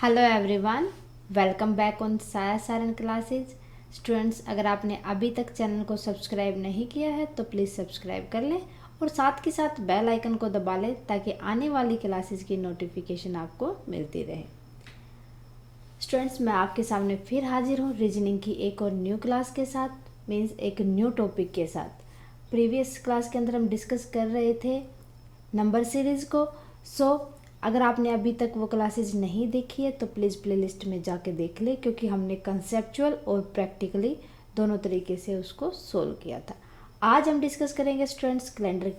Hello everyone, welcome back on साया Saran classes. Students, अगर आपने अभी तक चैनल को सब्सक्राइब नहीं किया है तो प्लीज़ सब्सक्राइब कर लें और साथ के साथ बेल आइकन को दबा लें ताकि आने वाली क्लासेस की नोटिफिकेशन आपको मिलती रहे। स्टूडेंट्स, मैं आपके सामने फिर हाजिर हूँ रीजनिंग की एक और न्यू क्लास के साथ, मीन्स एक न्यू टॉपिक के साथ। प्रीवियस क्लास के अंदर हम डिस्कस कर रहे थे नंबर सीरीज़ को। अगर आपने अभी तक वो क्लासेज नहीं देखी है तो प्लीज़ प्लेलिस्ट में जाके देख ले, क्योंकि हमने कंसेप्चुअल और प्रैक्टिकली दोनों तरीके से उसको सोल्व किया था। आज हम डिस्कस करेंगे स्टूडेंट्स कैलेंडर।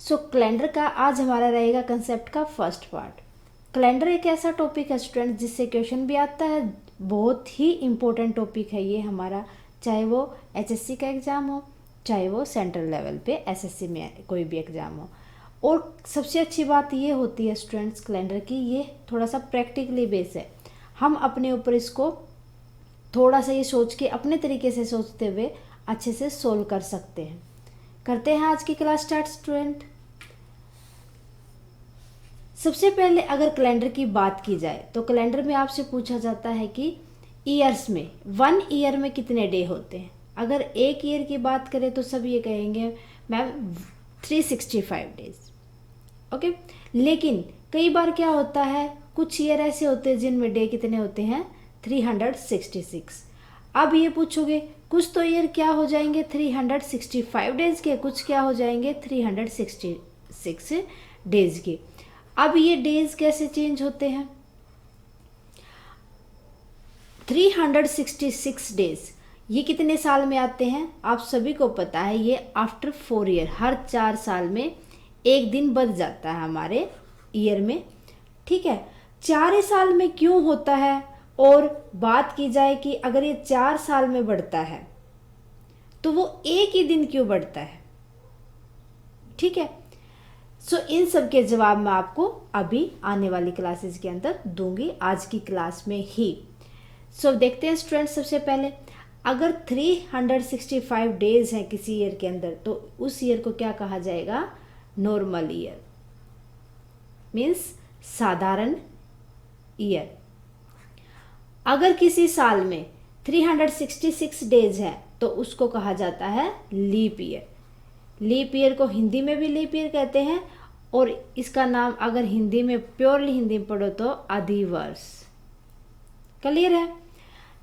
कैलेंडर का आज हमारा रहेगा कंसेप्ट का फर्स्ट पार्ट। कैलेंडर एक ऐसा टॉपिक है स्टूडेंट जिससे क्वेश्चन भी आता है, बहुत ही इम्पोर्टेंट टॉपिक है ये हमारा, चाहे वो एचएससी का एग्ज़ाम हो, चाहे वो सेंट्रल लेवल पे एसएससी में कोई भी एग्ज़ाम हो। और सबसे अच्छी बात ये होती है स्टूडेंट्स कैलेंडर की, ये थोड़ा सा प्रैक्टिकली बेस है। हम अपने ऊपर इसको थोड़ा सा ये सोच के अपने तरीके से सोचते हुए अच्छे से सोल्व कर सकते हैं। करते हैं आज की क्लास स्टार्ट स्टूडेंट। सबसे पहले अगर कैलेंडर की बात की जाए तो कैलेंडर में आपसे पूछा जाता है कि ईयर्स में 1 ईयर में कितने डे होते हैं। अगर एक ईयर की बात करें तो सब ये कहेंगे मैम 365 डेज। ओके, लेकिन कई बार क्या होता है, कुछ ईयर ऐसे होते हैं जिनमें डे कितने होते हैं 366। अब ये पूछोगे कुछ तो ईयर क्या हो जाएंगे 365 डेज के, कुछ क्या हो जाएंगे 366 डेज के। अब ये डेज कैसे चेंज होते हैं, 366 डेज ये कितने साल में आते हैं आप सभी को पता है, ये आफ्टर 4 ईयर, हर 4 साल में एक दिन बढ़ जाता है हमारे ईयर में। ठीक है, 4 साल में क्यों होता है, और बात की जाए कि अगर ये 4 साल में बढ़ता है तो वो एक ही दिन क्यों बढ़ता है। ठीक है, इन सब के जवाब मैं आपको अभी आने वाली क्लासेस के अंदर दूंगी, आज की क्लास में ही। देखते हैं स्टूडेंट्स, सबसे पहले अगर 365 डेज हैं किसी ईयर के अंदर तो उस ईयर को क्या कहा जाएगा, नॉर्मल ईयर, मीन्स साधारण ईयर। अगर किसी साल में 366 डेज है तो उसको कहा जाता है लीप ईयर। लीप ईयर को हिंदी में भी लीप ईयर कहते हैं, और इसका नाम अगर हिंदी में प्योरली हिंदी में पढ़ो तो अधिवर्ष। क्लियर है।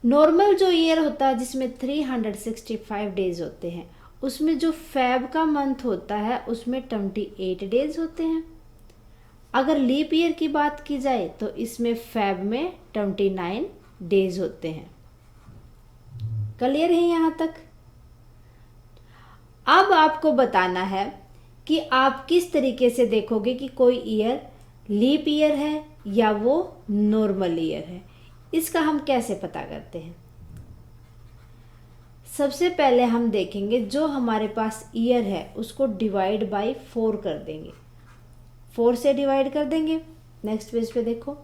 नॉर्मल जो ईयर होता है जिसमें 365 डेज होते हैं, उसमें जो फेब का मंथ होता है उसमें 28 डेज होते हैं। अगर लीप ईयर की बात की जाए तो इसमें फेब में 29 डेज होते हैं। क्लियर है यहाँ तक। अब आपको बताना है कि आप किस तरीके से देखोगे कि कोई ईयर लीप ईयर है या वो नॉर्मल ईयर है। इसका हम कैसे पता करते हैं, सबसे पहले हम देखेंगे जो हमारे पास ईयर है उसको डिवाइड बाय 4 कर देंगे, 4 से डिवाइड कर देंगे। नेक्स्ट पेज पे देखो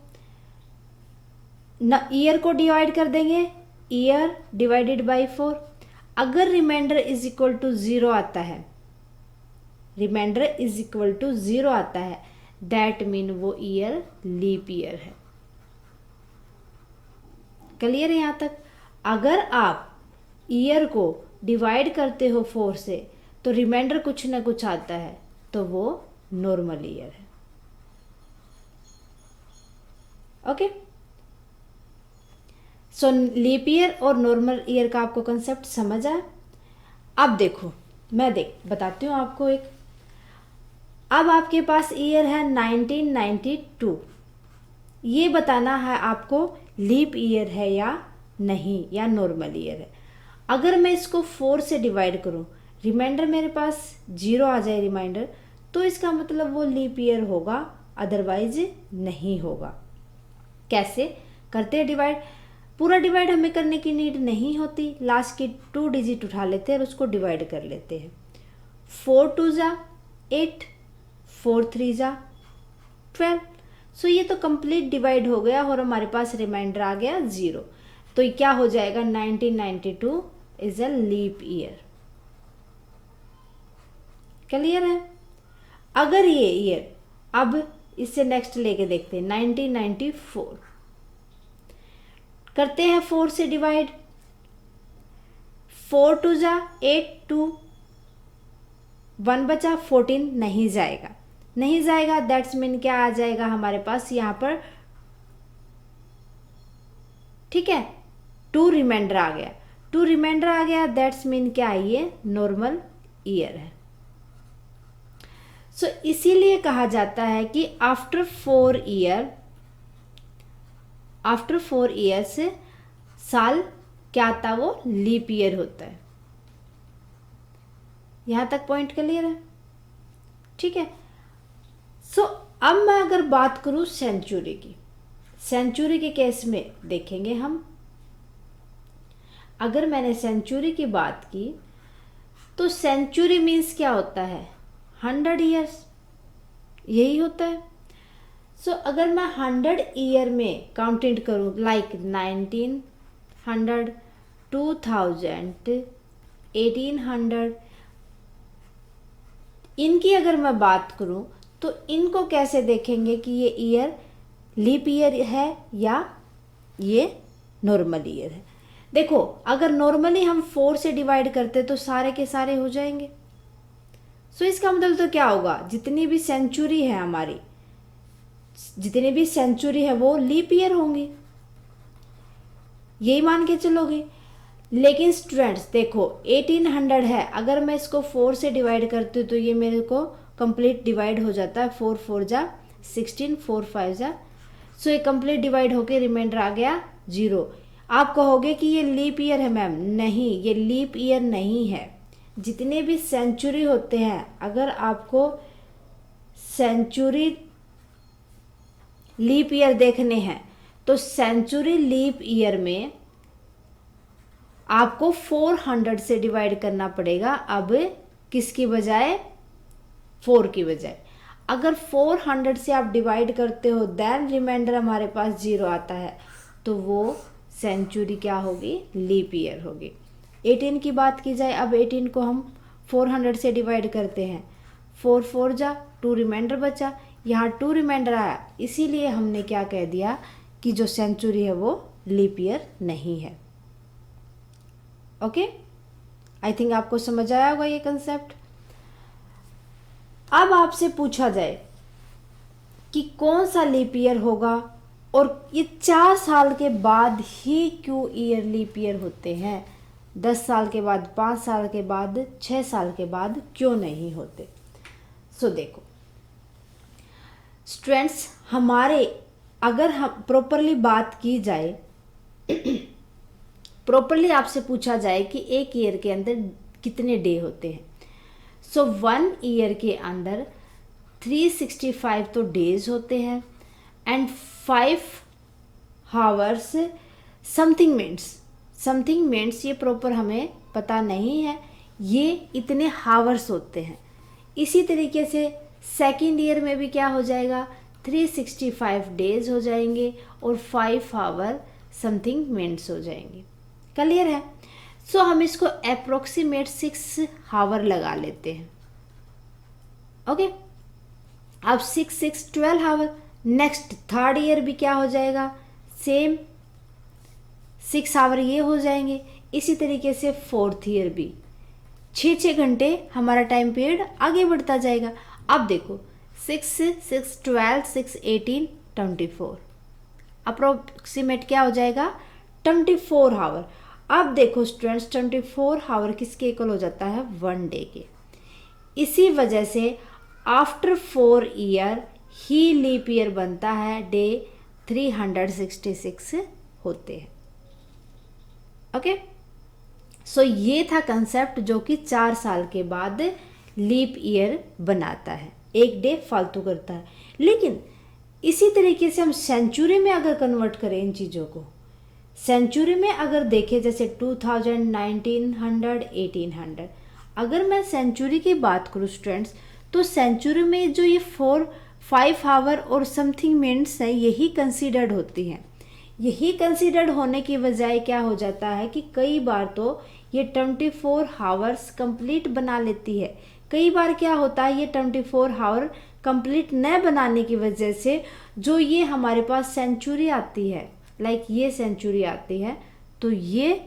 ना, ईयर को डिवाइड कर देंगे, ईयर डिवाइडेड बाय 4। अगर रिमाइंडर इज इक्वल टू 0 आता है, रिमाइंडर इज इक्वल टू 0 आता है, दैट मीन वो ईयर लीप ईयर है। क्लियर है यहाँ तक। अगर आप ईयर को डिवाइड करते हो 4 से तो रिमाइंडर कुछ ना कुछ आता है तो वो नॉर्मल ईयर है। ओके, लीप ईयर और नॉर्मल ईयर का आपको कंसेप्ट समझ आया। अब देखो, मैं बताती हूँ आपको एक। अब आपके पास ईयर है 1992, ये बताना है आपको लीप ईयर है या नहीं, या नॉर्मल ईयर है। अगर मैं इसको 4 से डिवाइड करूं, रिमाइंडर मेरे पास 0 आ जाए रिमाइंडर, तो इसका मतलब वो लीप ईयर होगा, अदरवाइज नहीं होगा। कैसे करते हैं डिवाइड, पूरा डिवाइड हमें करने की नीड नहीं होती, लास्ट की 2 डिजिट उठा लेते हैं और उसको डिवाइड कर लेते हैं। 4 2 जा 8, 4 3 जा 12। ये तो कंप्लीट डिवाइड हो गया और हमारे पास रिमाइंडर आ गया 0। तो ये क्या हो जाएगा, 1992 is a leap year. Clear है। अगर ये ईयर, अब इससे नेक्स्ट लेके देखते हैं 1994, करते हैं 4 से डिवाइड, 4 टू जा 8, 2 1 बचा 14, नहीं जाएगा, नहीं जाएगा। दैट्स मीन क्या आ जाएगा हमारे पास यहाँ पर, ठीक है, 2 रिमाइंडर आ गया, 2 रिमाइंडर आ गया। दैट्स मीन क्या है, ये नॉर्मल ईयर है। सो इसीलिए कहा जाता है कि आफ्टर 4 ईयर्स साल क्या आता है, वो लीप ईयर होता है। यहां तक पॉइंट क्लियर है, ठीक है। सो अब मैं अगर बात करूं सेंचुरी की, सेंचुरी के केस में देखेंगे हम, अगर मैंने सेंचुरी की बात की तो सेंचुरी मीन्स क्या होता है, 100 ईयर्स, यही होता है। सो अगर मैं 100 ईयर में काउंटेड करूं, लाइक 1900, 2000, 1800, इनकी अगर मैं बात करूं तो इनको कैसे देखेंगे कि ये ईयर लीप ईयर है या ये नॉर्मल ईयर है। देखो अगर नॉर्मली हम 4 से डिवाइड करते तो सारे के सारे हो जाएंगे। सो इसका मतलब तो क्या होगा, जितनी भी सेंचुरी है हमारी, जितनी भी सेंचुरी है वो लीप ईयर होंगी, यही मान के चलोगे। लेकिन स्टूडेंट्स देखो 1800 है, अगर मैं इसको 4 से डिवाइड करती हूँ तो ये मेरे को कंप्लीट डिवाइड हो जाता है, 4 4 जा 16, 4 5 जा, सो ये कंप्लीट डिवाइड होके रिमाइंडर आ गया 0। आप कहोगे कि ये लीप ईयर है मैम, नहीं, ये लीप ईयर नहीं है। जितने भी सेंचुरी होते हैं, अगर आपको सेंचुरी लीप ईयर देखने हैं तो सेंचुरी लीप ईयर में आपको 400 से डिवाइड करना पड़ेगा, अब किसकी बजाय, 4 की बजाय। अगर 400 से आप डिवाइड करते हो देन रिमाइंडर हमारे पास 0 आता है, तो वो सेंचुरी क्या होगी, लीप ईयर होगी। 18 की बात की जाए, अब 18 को हम 400 से डिवाइड करते हैं, 4 4 जा 2 रिमाइंडर बचा, यहाँ 2 रिमाइंडर आया, इसीलिए हमने क्या कह दिया कि जो सेंचुरी है वो लीप ईयर नहीं है। ओके, आई थिंक आपको समझ आया होगा ये कंसेप्ट। अब आपसे पूछा जाए कि कौन सा लीप ईयर होगा और ये 4 साल के बाद ही क्यों ईयर लीप ईयर होते हैं, 10 साल के बाद, 5 साल के बाद, 6 साल के बाद क्यों नहीं होते। सो देखो स्टूडेंट्स, हमारे अगर हम प्रॉपरली बात की जाए, प्रॉपरली आपसे पूछा जाए कि एक ईयर के अंदर कितने डे होते हैं, सो 1 ईयर के अंदर 365 तो डेज होते हैं एंड 5 हावर्स समथिंग मिनट्स, ये प्रॉपर हमें पता नहीं है, ये इतने हावर्स होते हैं। इसी तरीके से सेकेंड ईयर में भी क्या हो जाएगा, 365 डेज हो जाएंगे और 5 हावर समथिंग मिनट्स हो जाएंगे। क्लियर है। सो हम इसको अप्रोक्सीमेट 6 हावर लगा लेते हैं। ओके, अब 6 6 12 हावर। नेक्स्ट थर्ड ईयर भी क्या हो जाएगा, सेम 6 हावर ये हो जाएंगे। इसी तरीके से फोर्थ ईयर भी 6 घंटे हमारा टाइम पीरियड आगे बढ़ता जाएगा। अब देखो 6 6 12 6 18 24, अप्रोक्सीमेट क्या हो जाएगा, 24 हावर। अब देखो स्टूडेंट्स 24 हावर किसके इक्वल हो जाता है, 1 डे के। इसी वजह से आफ्टर 4 ईयर ही लीप ईयर बनता है, डे 366 होते हैं। ओके, सो ये था कंसेप्ट जो कि 4 साल के बाद लीप ईयर बनाता है, एक डे फालतू करता है। लेकिन इसी तरीके से हम सेंचुरी में अगर कन्वर्ट करें इन चीज़ों को, सेंचुरी में अगर देखें जैसे 2000, 1900, 1800, अगर मैं सेंचुरी की बात करूँ स्टूडेंट्स, तो सेंचुरी में जो ये 5 हावर और समथिंग मिनट्स है यही कंसीडर्ड होती हैं। यही कंसीडर्ड होने की बजाय क्या हो जाता है कि कई बार तो ये 24 हावर्स कंप्लीट बना लेती है। कई बार क्या होता है, ये 24 हावर कंप्लीट न बनाने की वजह से जो ये हमारे पास सेंचुरी आती है लाइक ये सेंचुरी आती है तो ये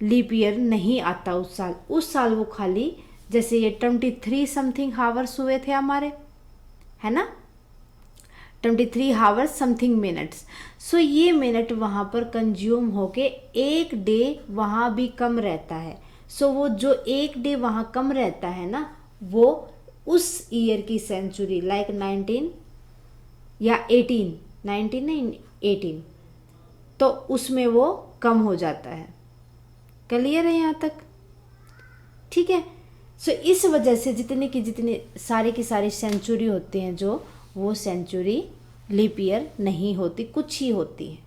लीप ईयर नहीं आता उस साल वो खाली, जैसे ये 23 समथिंग हावर्स हुए थे हमारे, है ना, 23 हावर्स समथिंग मिनट्स। सो ये मिनट वहाँ पर कंज्यूम होके एक डे वहाँ भी कम रहता है। सो वो जो एक डे वहाँ कम रहता है ना, वो उस ईयर की सेंचुरी लाइक 19 या 19 नहीं 18, तो उसमें वो कम हो जाता है। क्लियर है यहाँ तक? ठीक है। सो इस वजह से जितने सारे की सारी सेंचुरी होते हैं जो, वो सेंचुरी लीप ईयर नहीं होती, कुछ ही होती है।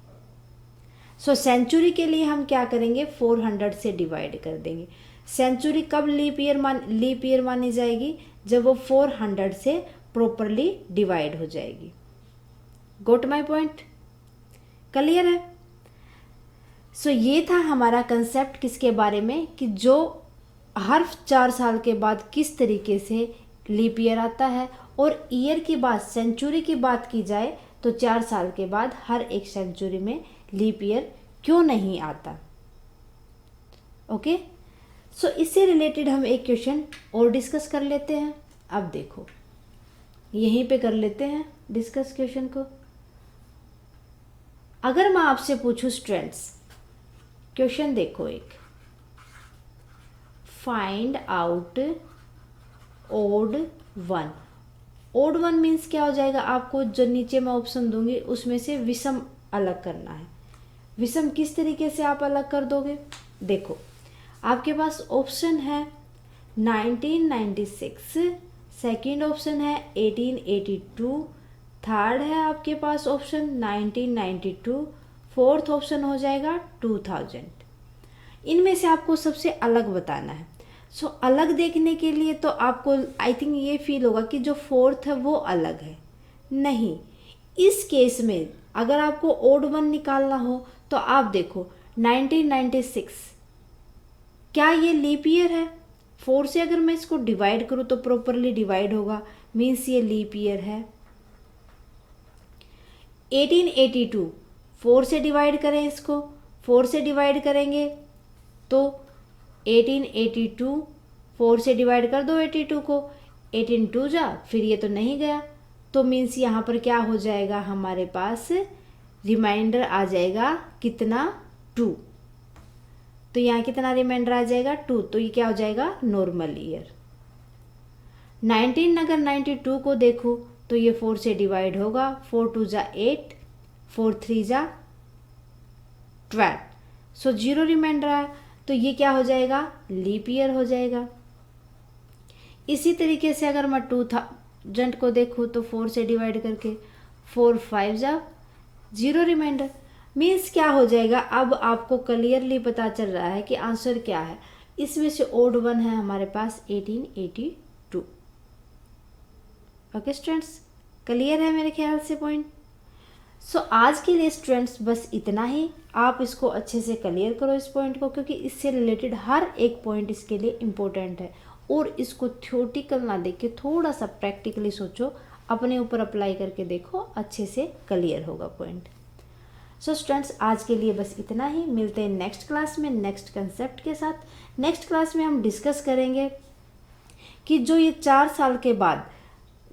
सो सेंचुरी के लिए हम क्या करेंगे, 400 से डिवाइड कर देंगे। सेंचुरी कब लीप ईयर मानी जाएगी, जब वो 400 से प्रॉपरली डिवाइड हो जाएगी। गोट माय पॉइंट? क्लियर है? सो ये था हमारा कंसेप्ट किसके बारे में, कि जो हर 4 साल के बाद किस तरीके से लीप ईयर आता है, और ईयर की बात, सेंचुरी की बात की जाए तो 4 साल के बाद हर एक सेंचुरी में लीप ईयर क्यों नहीं आता। ओके, सो इससे रिलेटेड हम एक क्वेश्चन और डिस्कस कर लेते हैं। अब देखो यहीं पे कर लेते हैं डिस्कस क्वेश्चन को। अगर मैं आपसे पूछूं स्टूडेंट्स, क्वेश्चन देखो एक, find out odd one. Odd one means क्या हो जाएगा, आपको जो नीचे मैं ऑप्शन दूंगी उसमें से विषम अलग करना है। विषम किस तरीके से आप अलग कर दोगे, देखो आपके पास ऑप्शन है 1996, सेकंड ऑप्शन है 1882, थर्ड है आपके पास ऑप्शन 1992, फोर्थ ऑप्शन हो जाएगा 2000। इनमें से आपको सबसे अलग बताना है। सो अलग देखने के लिए तो आपको आई थिंक ये फील होगा कि जो फोर्थ है वो अलग है। नहीं, इस केस में अगर आपको ओड वन निकालना हो तो आप देखो 1996 क्या ये लीप ईयर है? 4 से अगर मैं इसको डिवाइड करूँ तो प्रॉपरली डिवाइड होगा, मीन्स ये लीप ईयर है। 1882 4 से डिवाइड करें, इसको 4 से डिवाइड करेंगे तो 1882 4 से डिवाइड कर दो 82 को, 18 2 जा, फिर ये तो नहीं गया, तो मीन्स यहाँ पर क्या हो जाएगा, हमारे पास रिमाइंडर आ जाएगा कितना, 2। तो यहाँ कितना रिमाइंडर आ जाएगा, 2। तो ये क्या हो जाएगा, नॉर्मल ईयर। 19 अगर 92 को देखो तो ये 4 से डिवाइड होगा, 4 2 जा 8, 4 3 जा 12, सो 0 रिमाइंडर आया, तो ये क्या हो जाएगा, लीप ईयर हो जाएगा। इसी तरीके से अगर मैं 2000 को देखूँ तो 4 से डिवाइड करके 4 5 जा 0 रिमाइंडर, मीन्स क्या हो जाएगा, अब आपको क्लियरली पता चल रहा है कि आंसर क्या है। इसमें से ओड वन है हमारे पास 1882। ओके स्टूडेंट्स, क्लियर है मेरे ख्याल से पॉइंट। सो आज के लिए स्टूडेंट्स बस इतना ही। आप इसको अच्छे से क्लियर करो इस पॉइंट को, क्योंकि इससे रिलेटेड हर एक पॉइंट इसके लिए इम्पोर्टेंट है, और इसको थ्योरेटिकल ना देख के थोड़ा सा प्रैक्टिकली सोचो, अपने ऊपर अप्लाई करके देखो, अच्छे से क्लियर होगा पॉइंट। सो स्टूडेंट्स आज के लिए बस इतना ही। मिलते हैं नेक्स्ट क्लास में नेक्स्ट कंसेप्ट के साथ। नेक्स्ट क्लास में हम डिस्कस करेंगे कि जो ये 4 साल के बाद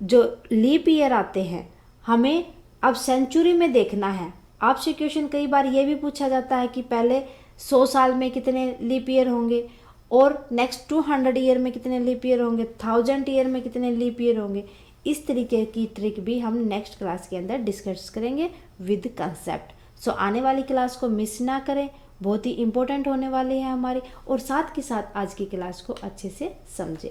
जो लीप ईयर आते हैं, हमें अब सेंचुरी में देखना है। आपसे क्वेश्चन कई बार ये भी पूछा जाता है कि पहले 100 साल में कितने लीप ईयर होंगे, और नेक्स्ट 200 ईयर में कितने लीप ईयर होंगे, 1000 ईयर में कितने लीप ईयर होंगे। इस तरीके की ट्रिक भी हम नेक्स्ट क्लास के अंदर डिस्कस करेंगे विद कंसेप्ट। सो आने वाली क्लास को मिस ना करें, बहुत ही इंपॉर्टेंट होने वाली है हमारी, और साथ के साथ आज की क्लास को अच्छे से समझें।